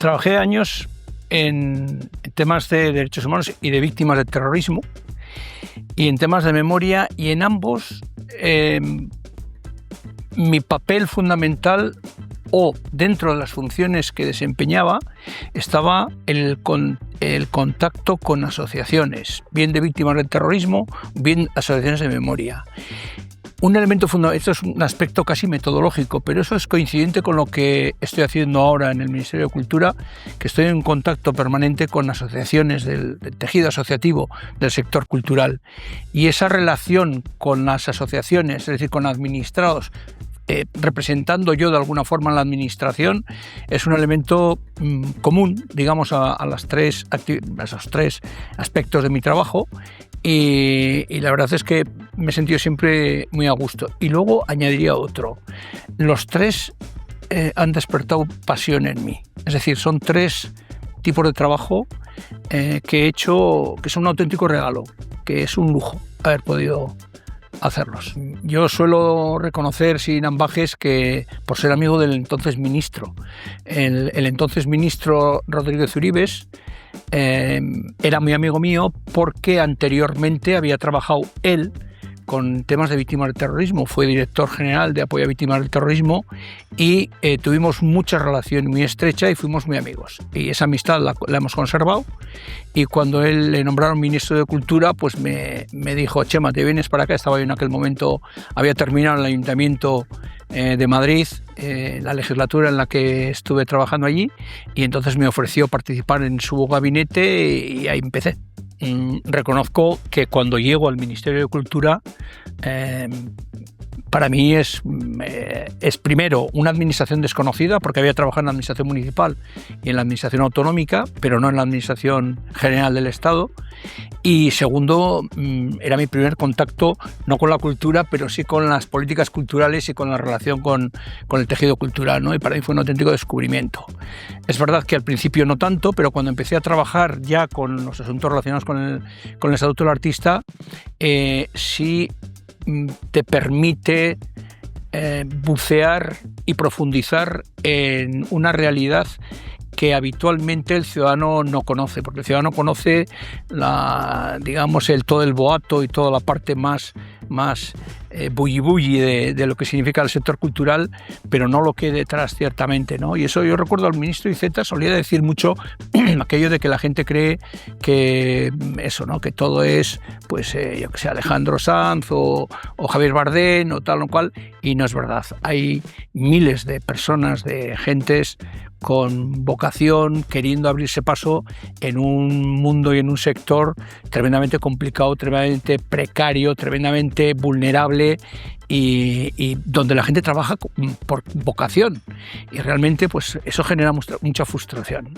Trabajé años en temas de derechos humanos y de víctimas del terrorismo y en temas de memoria, y en ambos mi papel fundamental, o dentro de las funciones que desempeñaba, estaba el contacto con asociaciones, bien de víctimas del terrorismo, bien asociaciones de memoria. Un elemento fundamental, esto es un aspecto casi metodológico, pero eso es coincidente con lo que estoy haciendo ahora en el Ministerio de Cultura, que estoy en contacto permanente con asociaciones del tejido asociativo del sector cultural. Y esa relación con las asociaciones, es decir, con administrados, representando yo de alguna forma en la administración, es un elemento común, digamos, a esos tres aspectos de mi trabajo, y la verdad es que me he sentido siempre muy a gusto. Y luego añadiría otro: los tres han despertado pasión en mí, es decir, son tres tipos de trabajo que he hecho, que son un auténtico regalo, que es un lujo haber podido hacerlos. Yo suelo reconocer sin ambajes que, por ser amigo del entonces ministro, el entonces ministro Rodríguez Uribes, era muy amigo mío porque anteriormente había trabajado él con temas de víctimas del terrorismo, fue director general de apoyo a víctimas del terrorismo, y tuvimos mucha relación muy estrecha y fuimos muy amigos. Y esa amistad la hemos conservado, y cuando él le nombraron ministro de Cultura, pues me dijo: Chema, ¿te vienes para acá? Estaba yo en aquel momento, había terminado el Ayuntamiento de Madrid, la legislatura en la que estuve trabajando allí, y entonces me ofreció participar en su gabinete y ahí empecé. Reconozco que cuando llego al Ministerio de Cultura, para mí es primero una administración desconocida, porque había trabajado en la administración municipal y en la administración autonómica, pero no en la administración general del Estado. Y segundo, era mi primer contacto, no con la cultura, pero sí con las políticas culturales y con la relación con el tejido cultural, ¿no? Y para mí fue un auténtico descubrimiento. Es verdad que al principio no tanto, pero cuando empecé a trabajar ya con los asuntos relacionados con el Estatuto del Artista, sí te permite bucear y profundizar en una realidad que habitualmente el ciudadano no conoce, porque el ciudadano conoce todo el boato y toda la parte más bulli de lo que significa el sector cultural, pero no lo que hay detrás, ciertamente, ¿no? Y eso yo recuerdo al ministro Iceta solía decir mucho aquello de que la gente cree que eso, ¿no? Que todo es, pues, yo que sé, Alejandro Sanz o Javier Bardem o tal o cual, y no es verdad. Hay miles de personas, de gentes con vocación, queriendo abrirse paso en un mundo y en un sector tremendamente complicado, tremendamente precario, tremendamente vulnerable, y donde la gente trabaja por vocación, y realmente pues eso genera mucha frustración.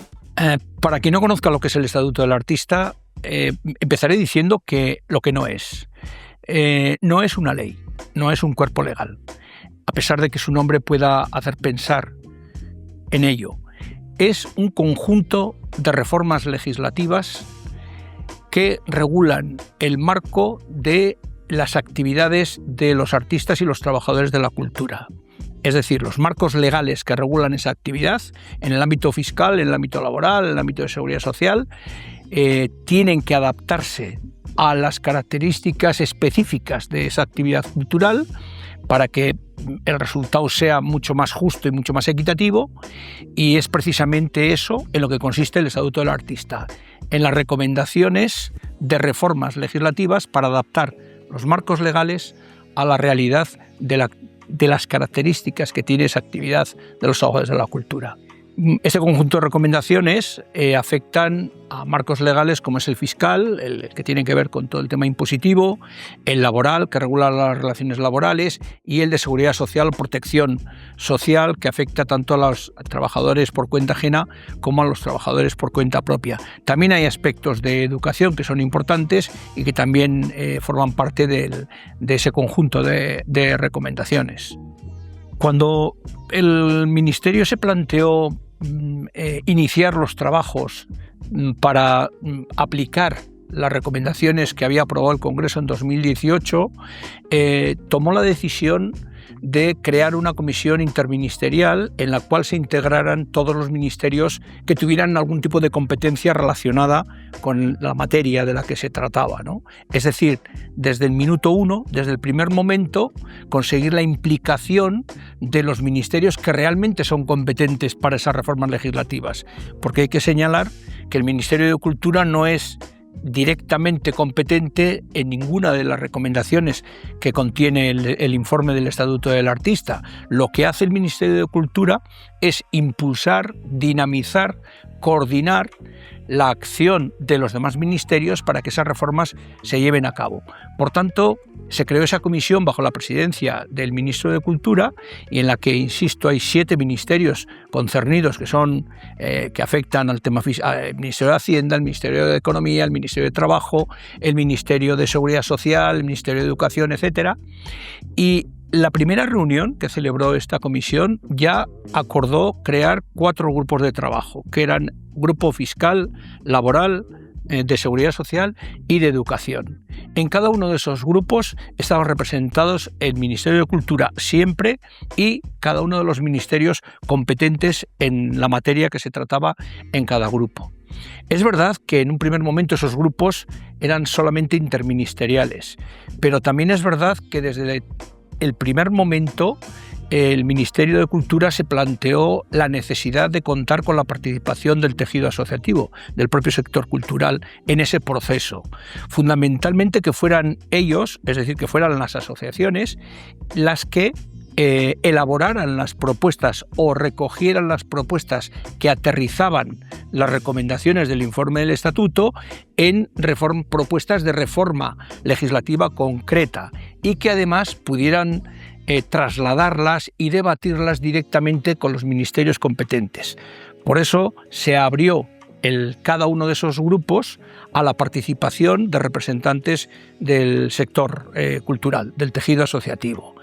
Para quien no conozca lo que es el Estatuto del Artista, empezaré diciendo que lo que no es una ley, no es un cuerpo legal, a pesar de que su nombre pueda hacer pensar en ello. Es un conjunto de reformas legislativas que regulan el marco de las actividades de los artistas y los trabajadores de la cultura. Es decir, los marcos legales que regulan esa actividad en el ámbito fiscal, en el ámbito laboral, en el ámbito de seguridad social, tienen que adaptarse a las características específicas de esa actividad cultural para que el resultado sea mucho más justo y mucho más equitativo, y es precisamente eso en lo que consiste el Estatuto del Artista, en las recomendaciones de reformas legislativas para adaptar los marcos legales a la realidad de las características que tiene esa actividad de los trabajadores de la cultura. Este conjunto de recomendaciones afectan a marcos legales como es el fiscal, el que tiene que ver con todo el tema impositivo, el laboral, que regula las relaciones laborales, y el de seguridad social o protección social, que afecta tanto a los trabajadores por cuenta ajena como a los trabajadores por cuenta propia. También hay aspectos de educación que son importantes y que también forman parte de ese conjunto de recomendaciones. Cuando el Ministerio se planteó iniciar los trabajos para aplicar las recomendaciones que había aprobado el Congreso en 2018, tomó la decisión de crear una comisión interministerial en la cual se integraran todos los ministerios que tuvieran algún tipo de competencia relacionada con la materia de la que se trataba, ¿no? Es decir, desde el minuto uno, desde el primer momento, conseguir la implicación de los ministerios que realmente son competentes para esas reformas legislativas. Porque hay que señalar que el Ministerio de Cultura no es directamente competente en ninguna de las recomendaciones que contiene el informe del Estatuto del Artista. Lo que hace el Ministerio de Cultura es impulsar, dinamizar, coordinar la acción de los demás ministerios para que esas reformas se lleven a cabo. Por tanto, se creó esa comisión bajo la presidencia del ministro de Cultura y en la que, insisto, hay 7 ministerios concernidos que afectan al tema al Ministerio de Hacienda, el Ministerio de Economía, el Ministerio de Trabajo, el Ministerio de Seguridad Social, el Ministerio de Educación, etc. Y la primera reunión que celebró esta comisión ya acordó crear 4 grupos de trabajo, que eran grupo fiscal, laboral, de seguridad social y de educación. En cada uno de esos grupos estaban representados el Ministerio de Cultura siempre y cada uno de los ministerios competentes en la materia que se trataba en cada grupo. Es verdad que en un primer momento esos grupos eran solamente interministeriales, pero también es verdad que desde el primer momento el Ministerio de Cultura se planteó la necesidad de contar con la participación del tejido asociativo, del propio sector cultural, en ese proceso. Fundamentalmente que fueran ellos, es decir, que fueran las asociaciones, las que elaboraran las propuestas o recogieran las propuestas que aterrizaban las recomendaciones del informe del Estatuto en propuestas de reforma legislativa concreta y que además pudieran trasladarlas y debatirlas directamente con los ministerios competentes. Por eso se abrió cada uno de esos grupos a la participación de representantes del sector cultural, del tejido asociativo.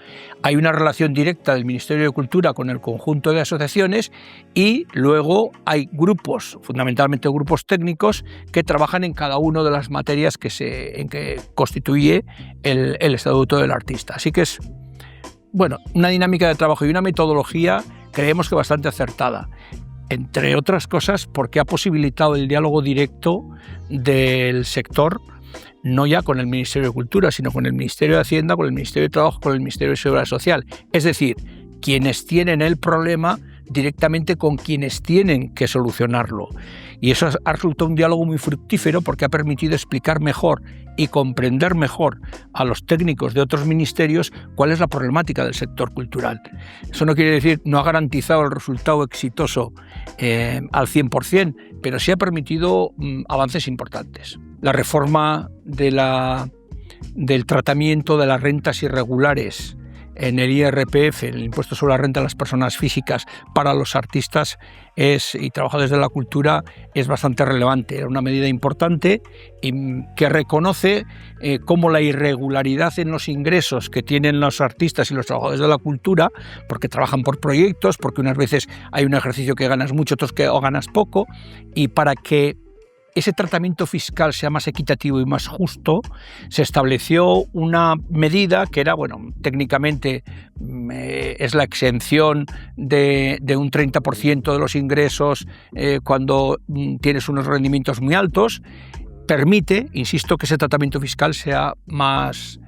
Hay una relación directa del Ministerio de Cultura con el conjunto de asociaciones y luego hay grupos, fundamentalmente grupos técnicos, que trabajan en cada una de las materias en que constituye el Estatuto del Artista. Así que es una dinámica de trabajo y una metodología, creemos que bastante acertada. Entre otras cosas porque ha posibilitado el diálogo directo del sector, no ya con el Ministerio de Cultura, sino con el Ministerio de Hacienda, con el Ministerio de Trabajo, con el Ministerio de Seguridad Social. Es decir, quienes tienen el problema directamente con quienes tienen que solucionarlo. Y eso ha resultado un diálogo muy fructífero porque ha permitido explicar mejor y comprender mejor a los técnicos de otros ministerios cuál es la problemática del sector cultural. Eso no quiere decir, no ha garantizado el resultado exitoso al 100%, pero sí ha permitido avances importantes. La reforma del tratamiento de las rentas irregulares en el IRPF, el impuesto sobre la renta de las personas físicas para los artistas y trabajadores de la cultura, es bastante relevante. Era una medida importante y que reconoce cómo la irregularidad en los ingresos que tienen los artistas y los trabajadores de la cultura, porque trabajan por proyectos, porque unas veces hay un ejercicio que ganas mucho, otros que ganas poco, y para que ese tratamiento fiscal sea más equitativo y más justo, se estableció una medida que era, técnicamente es la exención de un 30% de los ingresos cuando tienes unos rendimientos muy altos. Permite, insisto, que ese tratamiento fiscal sea más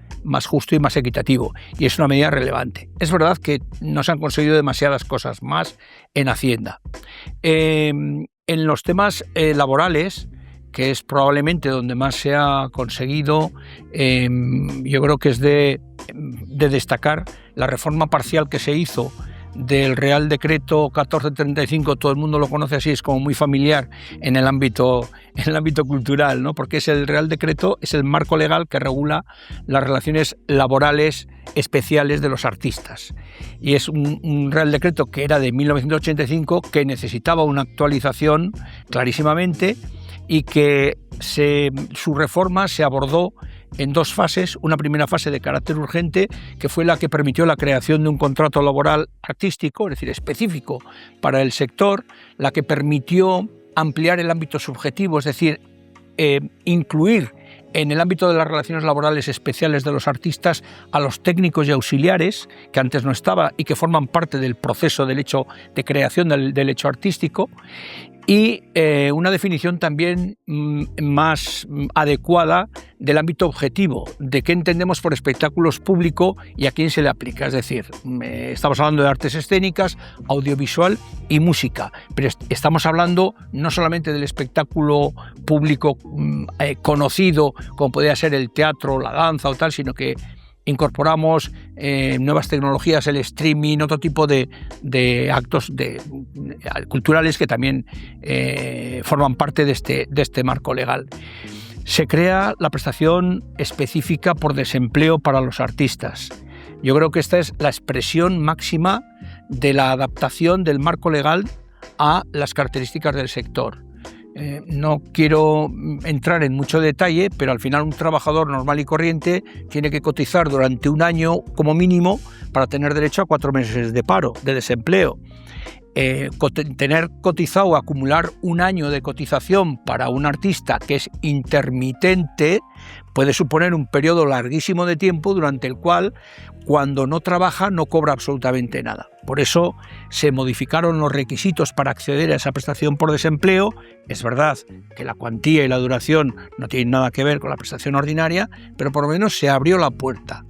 justo y más equitativo, y es una medida relevante. Es verdad que no se han conseguido demasiadas cosas más en Hacienda. En los temas laborales, que es probablemente donde más se ha conseguido, yo creo que es de destacar la reforma parcial que se hizo del Real Decreto 1435, todo el mundo lo conoce así, es como muy familiar en el ámbito cultural, ¿no? Porque el Real Decreto es el marco legal que regula las relaciones laborales especiales de los artistas. Y es un Real Decreto que era de 1985, que necesitaba una actualización clarísimamente, y que su reforma se abordó en 2 fases. Una primera fase de carácter urgente, que fue la que permitió la creación de un contrato laboral artístico, es decir, específico para el sector, la que permitió ampliar el ámbito subjetivo, es decir, incluir en el ámbito de las relaciones laborales especiales de los artistas a los técnicos y auxiliares, que antes no estaba y que forman parte del proceso del hecho de creación del hecho artístico, y una definición también más adecuada del ámbito objetivo, de qué entendemos por espectáculos público y a quién se le aplica. Es decir, estamos hablando de artes escénicas, audiovisual y música, pero estamos hablando no solamente del espectáculo público conocido, como podría ser el teatro, la danza o tal, sino que incorporamos nuevas tecnologías, el streaming, otro tipo de actos culturales que también forman parte de este marco legal. Se crea la prestación específica por desempleo para los artistas. Yo creo que esta es la expresión máxima de la adaptación del marco legal a las características del sector. No quiero entrar en mucho detalle, pero al final un trabajador normal y corriente tiene que cotizar durante un año como mínimo para tener derecho a 4 meses de paro, de desempleo. Tener cotizado o acumular un año de cotización para un artista que es intermitente puede suponer un periodo larguísimo de tiempo durante el cual, cuando no trabaja, no cobra absolutamente nada. Por eso se modificaron los requisitos para acceder a esa prestación por desempleo. Es verdad que la cuantía y la duración no tienen nada que ver con la prestación ordinaria, pero por lo menos se abrió la puerta.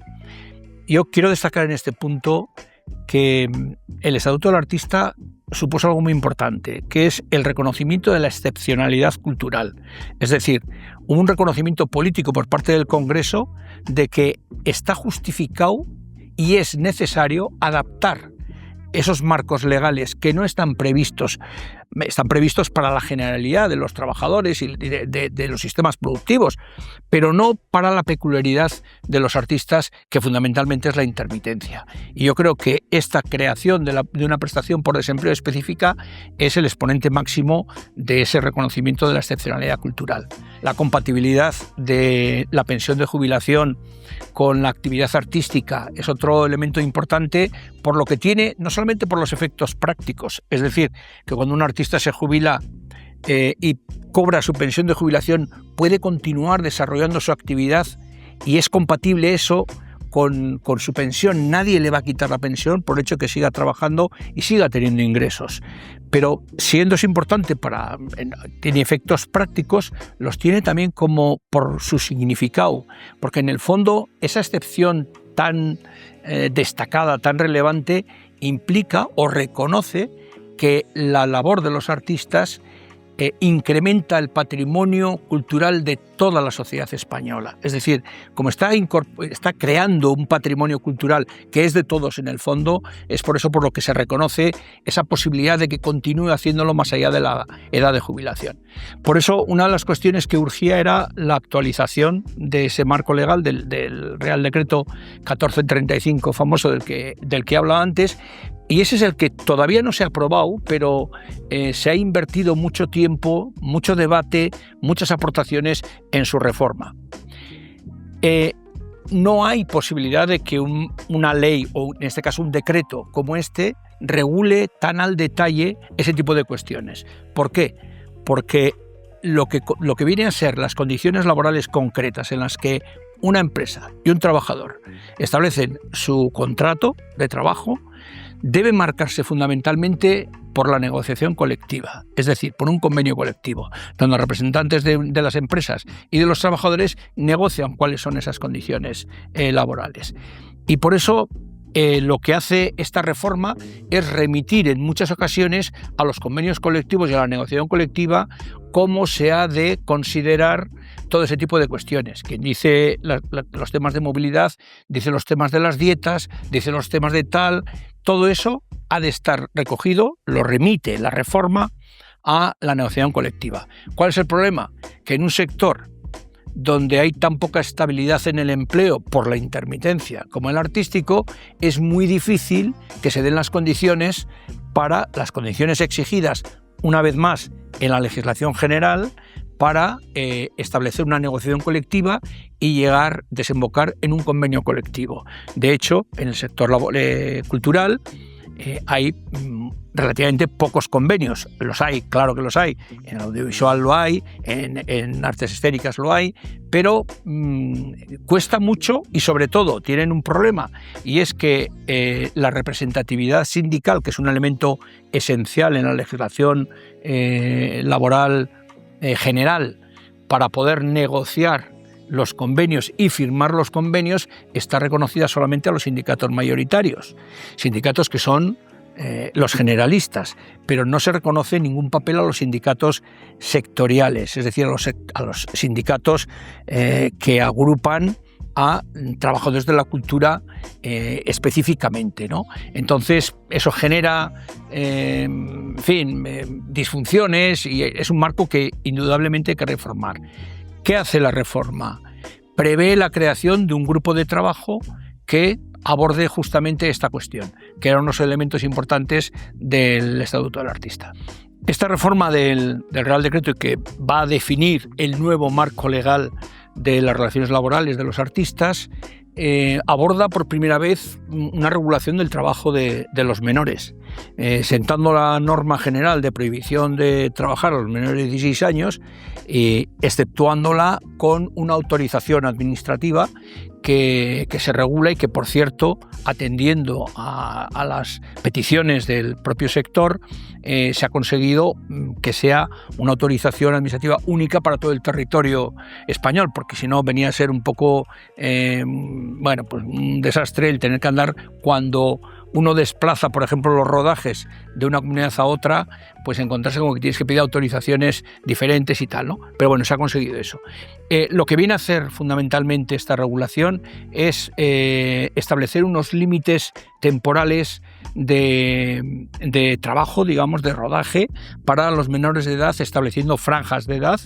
Yo quiero destacar en este punto que el Estatuto del Artista supuso algo muy importante, que es el reconocimiento de la excepcionalidad cultural. Es decir, un reconocimiento político por parte del Congreso de que está justificado y es necesario adaptar esos marcos legales que no están previstos para la generalidad de los trabajadores y de los sistemas productivos, pero no para la peculiaridad de los artistas, que fundamentalmente es la intermitencia. Y yo creo que esta creación de una prestación por desempleo específica es el exponente máximo de ese reconocimiento de la excepcionalidad cultural. La compatibilidad de la pensión de jubilación con la actividad artística es otro elemento importante, por lo que tiene, no solamente por los efectos prácticos, es decir, que cuando un artista se jubila y cobra su pensión de jubilación, puede continuar desarrollando su actividad y es compatible eso con su pensión. Nadie le va a quitar la pensión por el hecho de que siga trabajando y siga teniendo ingresos. Pero siendo es importante, tiene efectos prácticos, los tiene también como por su significado, porque en el fondo esa excepción tan destacada, tan relevante, implica o reconoce que la labor de los artistas incrementa el patrimonio cultural de toda la sociedad española. Es decir, como está creando un patrimonio cultural que es de todos en el fondo, es por eso por lo que se reconoce esa posibilidad de que continúe haciéndolo más allá de la edad de jubilación. Por eso, una de las cuestiones que urgía era la actualización de ese marco legal del Real Decreto 1435 famoso del que hablaba antes. Y ese es el que todavía no se ha aprobado, pero se ha invertido mucho tiempo, mucho debate, muchas aportaciones en su reforma. No hay posibilidad de que una ley, o en este caso un decreto como este, regule tan al detalle ese tipo de cuestiones. ¿Por qué? Porque lo que viene a ser las condiciones laborales concretas en las que una empresa y un trabajador establecen su contrato de trabajo debe marcarse fundamentalmente por la negociación colectiva, es decir, por un convenio colectivo, donde los representantes de las empresas y de los trabajadores negocian cuáles son esas condiciones laborales. Y por eso lo que hace esta reforma es remitir en muchas ocasiones a los convenios colectivos y a la negociación colectiva cómo se ha de considerar todo ese tipo de cuestiones. Quien dice los temas de movilidad, dice los temas de las dietas, dice los temas de tal. Todo eso ha de estar recogido, lo remite la reforma a la negociación colectiva. ¿Cuál es el problema? Que en un sector donde hay tan poca estabilidad en el empleo por la intermitencia como el artístico, es muy difícil que se den las condiciones exigidas, una vez más, en la legislación general, para establecer una negociación colectiva y desembocar en un convenio colectivo. De hecho, en el sector cultural, hay relativamente pocos convenios. Los hay, claro que los hay. En el audiovisual lo hay, en artes escénicas lo hay, pero cuesta mucho y sobre todo tienen un problema, y es que la representatividad sindical, que es un elemento esencial en la legislación laboral general para poder negociar los convenios y firmar los convenios, está reconocida solamente a los sindicatos mayoritarios, sindicatos que son los generalistas, pero no se reconoce ningún papel a los sindicatos sectoriales, es decir, a los sindicatos que agrupan a trabajadores de la cultura específicamente, ¿no? Entonces, eso genera, disfunciones, y es un marco que indudablemente hay que reformar. ¿Qué hace la reforma? Prevé la creación de un grupo de trabajo que aborde justamente esta cuestión, que eran unos elementos importantes del Estatuto del Artista. Esta reforma del Real Decreto, que va a definir el nuevo marco legal de las relaciones laborales de los artistas, aborda por primera vez una regulación del trabajo de los menores, sentando la norma general de prohibición de trabajar a los menores de 16 años, exceptuándola con una autorización administrativa que se regula y que, por cierto, atendiendo a las peticiones del propio sector, se ha conseguido que sea una autorización administrativa única para todo el territorio español, porque si no venía a ser un poco pues un desastre el tener que andar cuando uno desplaza, por ejemplo, los rodajes de una comunidad a otra, pues encontrarse con que tienes que pedir autorizaciones diferentes y tal, ¿no? Pero bueno, se ha conseguido eso. Lo que viene a hacer fundamentalmente esta regulación es establecer unos límites temporales de trabajo, digamos, de rodaje para los menores de edad, estableciendo franjas de edad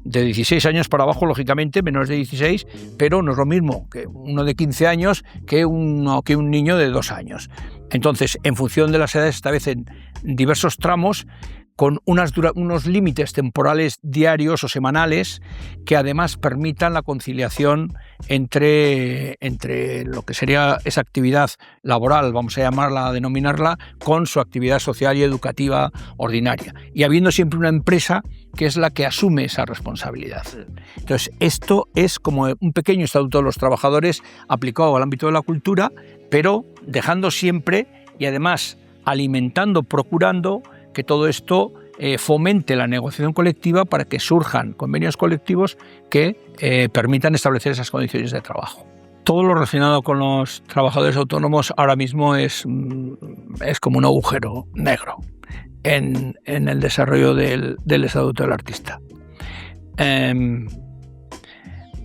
de 16 años para abajo, lógicamente, menores de 16, pero no es lo mismo que uno de 15 años que un niño de 2 años. Entonces, en función de las edades, se establecen diversos tramos con unos límites temporales diarios o semanales que además permitan la conciliación entre lo que sería esa actividad laboral, vamos a denominarla, con su actividad social y educativa ordinaria. Y habiendo siempre una empresa que es la que asume esa responsabilidad. Entonces, esto es como un pequeño estatuto de los trabajadores aplicado al ámbito de la cultura, pero dejando siempre y además alimentando, procurando que todo esto fomente la negociación colectiva para que surjan convenios colectivos que permitan establecer esas condiciones de trabajo. Todo lo relacionado con los trabajadores autónomos ahora mismo es como un agujero negro en el desarrollo del Estatuto del Artista.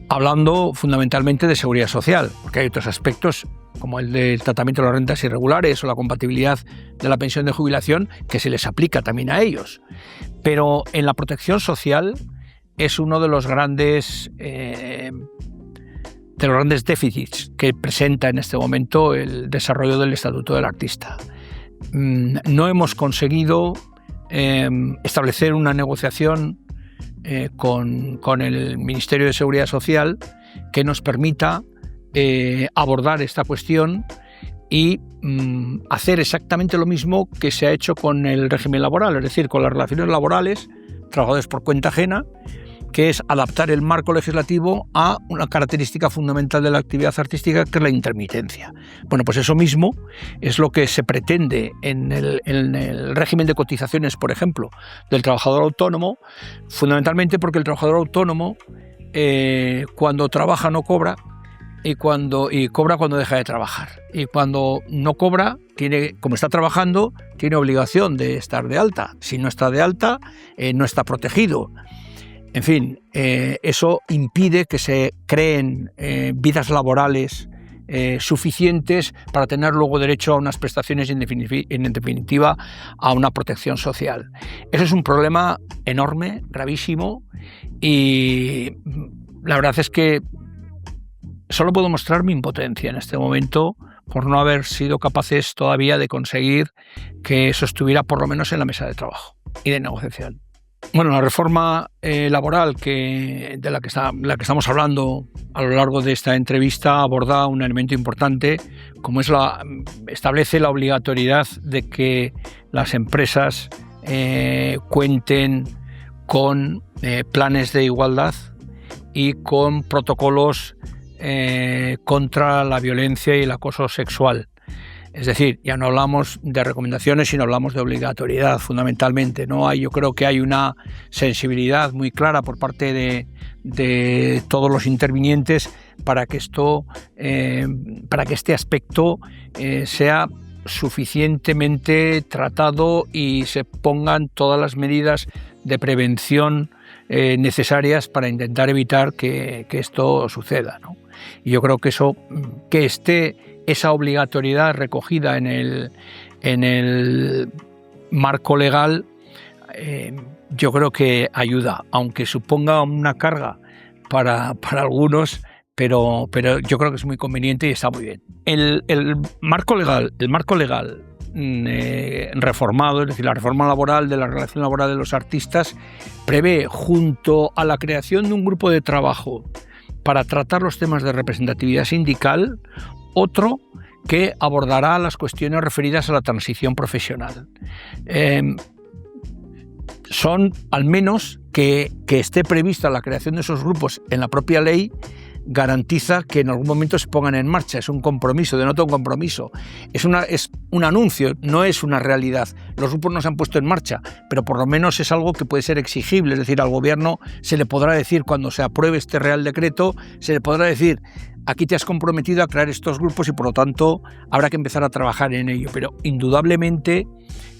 Hablando fundamentalmente de seguridad social, porque hay otros aspectos como el del tratamiento de las rentas irregulares o la compatibilidad de la pensión de jubilación, que se les aplica también a ellos. Pero en la protección social es uno de los grandes déficits que presenta en este momento el desarrollo del Estatuto del Artista. No hemos conseguido establecer una negociación con el Ministerio de Seguridad Social que nos permita abordar esta cuestión y hacer exactamente lo mismo que se ha hecho con el régimen laboral, es decir, con las relaciones laborales, trabajadores por cuenta ajena, que es adaptar el marco legislativo a una característica fundamental de la actividad artística, que es la intermitencia. Bueno, pues eso mismo es lo que se pretende en el régimen de cotizaciones, por ejemplo, del trabajador autónomo, fundamentalmente porque el trabajador autónomo cuando trabaja no cobra, y cobra cuando deja de trabajar. Y cuando no cobra, como está trabajando, tiene obligación de estar de alta. Si no está de alta, no está protegido. En fin, eso impide que se creen vidas laborales suficientes para tener luego derecho a unas prestaciones y en definitiva a una protección social. Eso es un problema enorme, gravísimo, y la verdad es que solo puedo mostrar mi impotencia en este momento por no haber sido capaces todavía de conseguir que eso estuviera por lo menos en la mesa de trabajo y de negociación. Bueno, la reforma laboral de la que estamos hablando a lo largo de esta entrevista aborda un elemento importante, como es establece la obligatoriedad de que las empresas cuenten con planes de igualdad y con protocolos contra la violencia y el acoso sexual. Es decir, ya no hablamos de recomendaciones, sino hablamos de obligatoriedad, fundamentalmente. Yo creo que hay una sensibilidad muy clara por parte de todos los intervinientes para que este aspecto sea suficientemente tratado y se pongan todas las medidas de prevención necesarias para intentar evitar que esto suceda, ¿no? Y yo creo que esa obligatoriedad recogida en el marco legal, yo creo que ayuda, aunque suponga una carga para algunos, pero yo creo que es muy conveniente y está muy bien. El marco legal reformado, es decir, la reforma laboral de la relación laboral de los artistas, prevé, junto a la creación de un grupo de trabajo para tratar los temas de representatividad sindical, otro que abordará las cuestiones referidas a la transición profesional. Son, al menos, que esté prevista la creación de esos grupos en la propia ley, garantiza que en algún momento se pongan en marcha. Es un compromiso, denota un compromiso. Es un anuncio, no es una realidad. Los grupos no se han puesto en marcha, pero por lo menos es algo que puede ser exigible. Es decir, al gobierno se le podrá decir, cuando se apruebe este Real Decreto, se le podrá decir: aquí te has comprometido a crear estos grupos y por lo tanto habrá que empezar a trabajar en ello. Pero indudablemente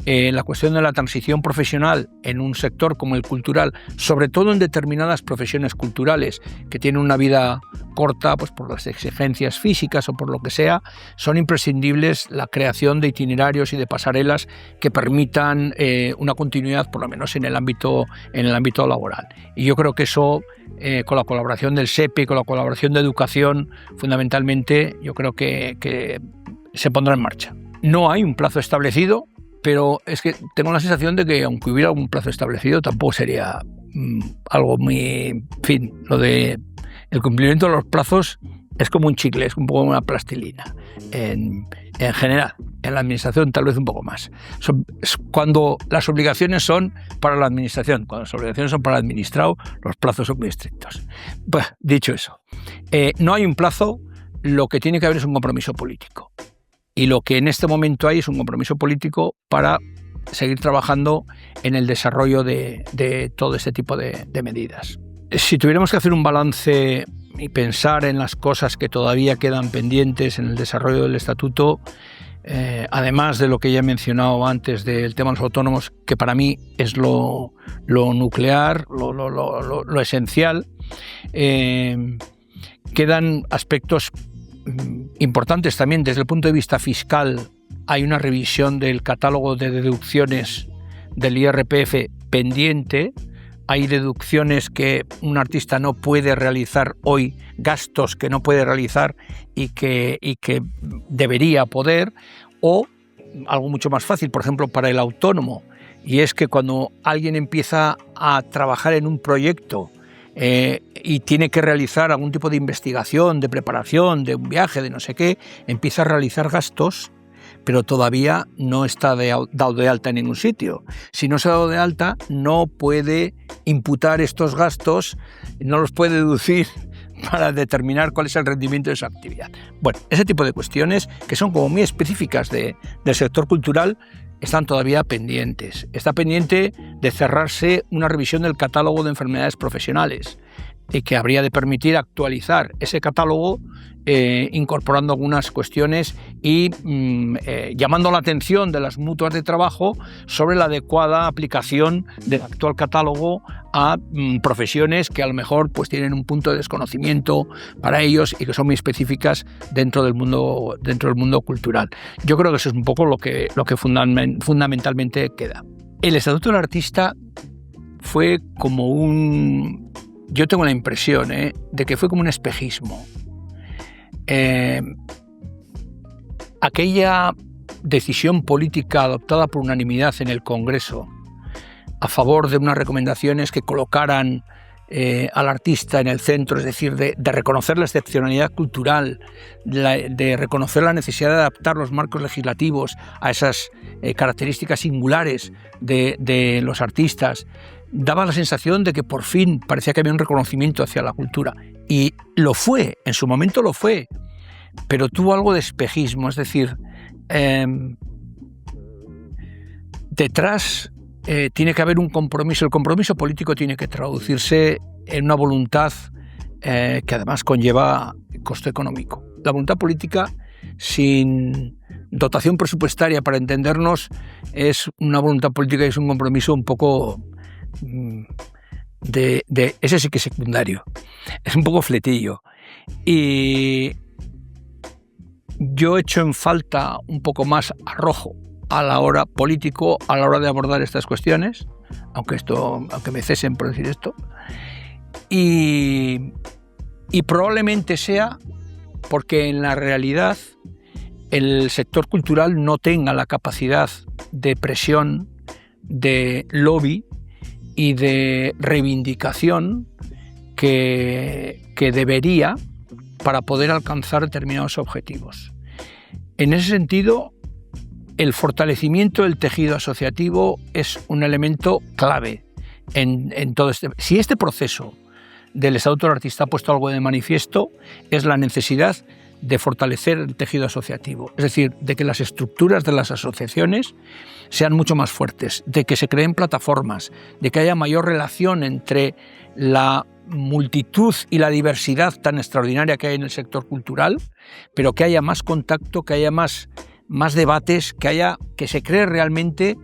la cuestión de la transición profesional en un sector como el cultural, sobre todo en determinadas profesiones culturales que tienen una vida corta, pues por las exigencias físicas o por lo que sea, son imprescindibles la creación de itinerarios y de pasarelas que permitan una continuidad, por lo menos en el ámbito laboral. Y yo creo que eso, con la colaboración del SEPE, con la colaboración de educación, fundamentalmente, yo creo que se pondrá en marcha. No hay un plazo establecido, pero es que tengo la sensación de que, aunque hubiera algún plazo establecido, tampoco sería algo muy... En fin, lo de el cumplimiento de los plazos es como un chicle, es un poco como una plastilina. En general, en la administración tal vez un poco más. Cuando las obligaciones son para la administración, cuando las obligaciones son para el administrado, los plazos son muy estrictos. Pues, dicho eso, no hay un plazo, lo que tiene que haber es un compromiso político. Y lo que en este momento hay es un compromiso político para seguir trabajando en el desarrollo de todo este tipo de medidas. Si tuviéramos que hacer un balance y pensar en las cosas que todavía quedan pendientes en el desarrollo del estatuto, además de lo que ya he mencionado antes del tema de los autónomos, que para mí es lo nuclear, lo esencial, quedan aspectos importantes también desde el punto de vista fiscal. Hay una revisión del catálogo de deducciones del IRPF pendiente. Hay deducciones que un artista no puede realizar hoy, gastos que no puede realizar y que debería poder, o algo mucho más fácil, por ejemplo, para el autónomo, y es que cuando alguien empieza a trabajar en un proyecto y tiene que realizar algún tipo de investigación, de preparación, de un viaje, de no sé qué, empieza a realizar gastos, pero todavía no está dado de alta en ningún sitio. Si no se ha dado de alta, no puede imputar estos gastos, no los puede deducir para determinar cuál es el rendimiento de su actividad. Bueno, ese tipo de cuestiones que son como muy específicas del sector cultural están todavía pendientes. Está pendiente de cerrarse una revisión del catálogo de enfermedades profesionales y que habría de permitir actualizar ese catálogo incorporando algunas cuestiones y llamando la atención de las mutuas de trabajo sobre la adecuada aplicación del actual catálogo a profesiones que a lo mejor pues tienen un punto de desconocimiento para ellos y que son muy específicas dentro del mundo cultural. Yo creo que eso es un poco lo que fundamentalmente queda. El Estatuto del Artista fue como yo tengo la impresión de que fue como un espejismo. Aquella decisión política adoptada por unanimidad en el Congreso a favor de unas recomendaciones que colocaran al artista en el centro, es decir, de reconocer la excepcionalidad cultural, de reconocer la necesidad de adaptar los marcos legislativos a esas características singulares de los artistas, daba la sensación de que por fin parecía que había un reconocimiento hacia la cultura. Y lo fue, en su momento lo fue, pero tuvo algo de espejismo, es decir, detrás tiene que haber un compromiso. El compromiso político tiene que traducirse en una voluntad que además conlleva costo económico. La voluntad política sin dotación presupuestaria, para entendernos, es una voluntad política y es un compromiso un poco ese sí que es secundario, es un poco fletillo. Y yo echo en falta un poco más arrojo a la hora político, a la hora de abordar estas cuestiones, aunque me cesen por decir esto, y probablemente sea porque en la realidad el sector cultural no tenga la capacidad de presión, de lobby y de reivindicación que debería para poder alcanzar determinados objetivos. En ese sentido, el fortalecimiento del tejido asociativo es un elemento clave en todo este. Si este proceso del Estatuto del Artista ha puesto algo de manifiesto, es la necesidad de fortalecer el tejido asociativo, es decir, de que las estructuras de las asociaciones sean mucho más fuertes, de que se creen plataformas, de que haya mayor relación entre la multitud y la diversidad tan extraordinaria que hay en el sector cultural, pero que haya más contacto, que haya más debates, que se cree realmente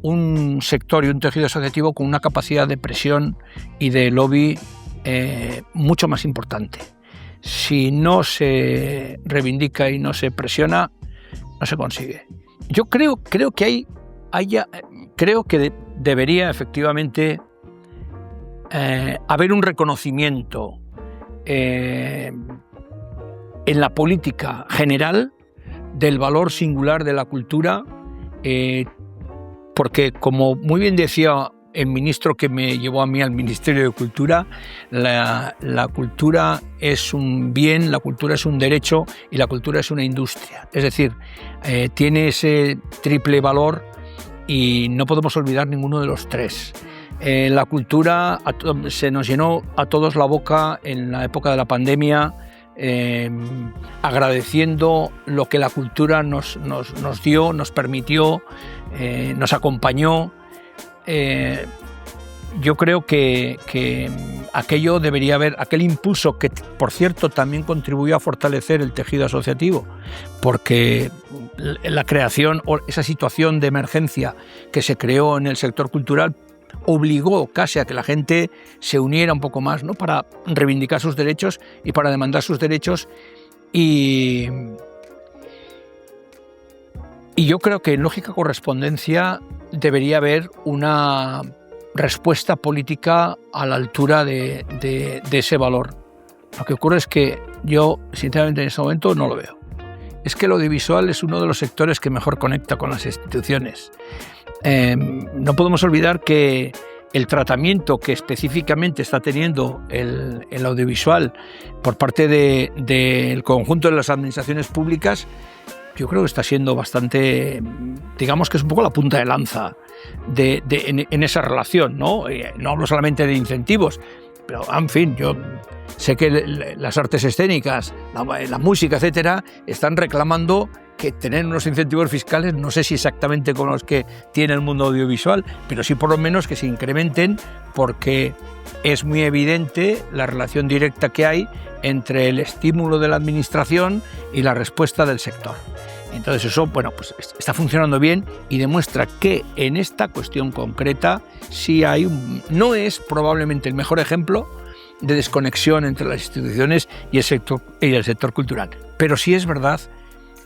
un sector y un tejido asociativo con una capacidad de presión y de lobby mucho más importante. Si no se reivindica y no se presiona, no se consigue. Yo creo que debería efectivamente haber un reconocimiento en la política general del valor singular de la cultura, porque, como muy bien decía el ministro que me llevó a mí al Ministerio de Cultura, la cultura es un bien, la cultura es un derecho y la cultura es una industria. Es decir, tiene ese triple valor y no podemos olvidar ninguno de los tres. La cultura se nos llenó a todos la boca en la época de la pandemia, agradeciendo lo que la cultura nos dio, nos permitió, nos acompañó. Yo creo que aquello debería haber, aquel impulso que, por cierto, también contribuyó a fortalecer el tejido asociativo, porque la creación o esa situación de emergencia que se creó en el sector cultural obligó casi a que la gente se uniera un poco más, ¿no?, para reivindicar sus derechos y para demandar sus derechos. Y yo creo que en lógica correspondencia debería haber una respuesta política a la altura de ese valor. Lo que ocurre es que yo, sinceramente, en ese momento no lo veo. Es que el audiovisual es uno de los sectores que mejor conecta con las instituciones. No podemos olvidar que el tratamiento que específicamente está teniendo el audiovisual por parte del conjunto de las administraciones públicas, yo creo que está siendo bastante, digamos que es un poco la punta de lanza en esa relación, ¿no? No hablo solamente de incentivos, pero en fin, yo sé que las artes escénicas, la música, etcétera, están reclamando que tener unos incentivos fiscales, no sé si exactamente con los que tiene el mundo audiovisual, pero sí por lo menos que se incrementen, porque es muy evidente la relación directa que hay entre el estímulo de la administración y la respuesta del sector. Entonces eso, bueno, pues está funcionando bien y demuestra que en esta cuestión concreta sí hay no es probablemente el mejor ejemplo de desconexión entre las instituciones y el sector cultural, pero sí es verdad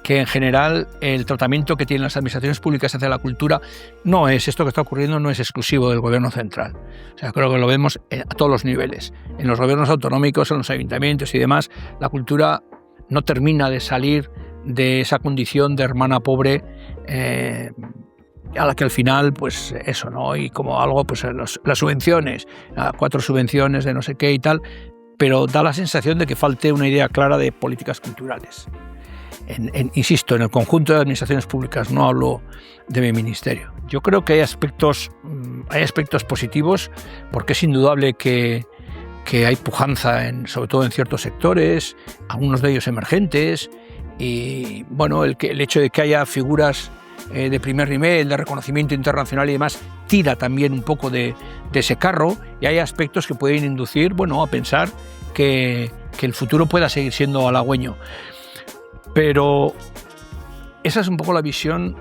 que en general el tratamiento que tienen las administraciones públicas hacia la cultura no es, esto que está ocurriendo no es exclusivo del gobierno central. O sea, creo que lo vemos a todos los niveles. En los gobiernos autonómicos, en los ayuntamientos y demás, la cultura no termina de salir de esa condición de hermana pobre a la que al final, pues eso, ¿no? Y como algo, pues las subvenciones, 4 subvenciones de no sé qué y tal, pero da la sensación de que falte una idea clara de políticas culturales. Insisto, en el conjunto de administraciones públicas, no hablo de mi ministerio. Yo creo que hay aspectos positivos, porque es indudable que hay pujanza, sobre todo en ciertos sectores, algunos de ellos emergentes, y bueno, el hecho de que haya figuras de primer nivel, de reconocimiento internacional y demás, tira también un poco de ese carro, y hay aspectos que pueden inducir, bueno, a pensar que el futuro pueda seguir siendo halagüeño. Pero esa es un poco la visión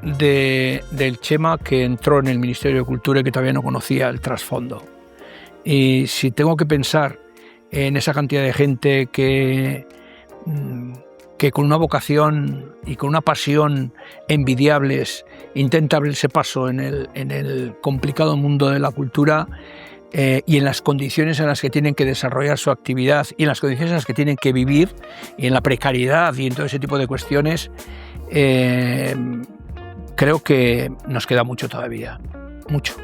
del Chema que entró en el Ministerio de Cultura y que todavía no conocía el trasfondo. Y si tengo que pensar en esa cantidad de gente que con una vocación y con una pasión envidiables intenta abrirse paso en el complicado mundo de la cultura, y en las condiciones en las que tienen que desarrollar su actividad y en las condiciones en las que tienen que vivir, y en la precariedad y en todo ese tipo de cuestiones, creo que nos queda mucho todavía, mucho.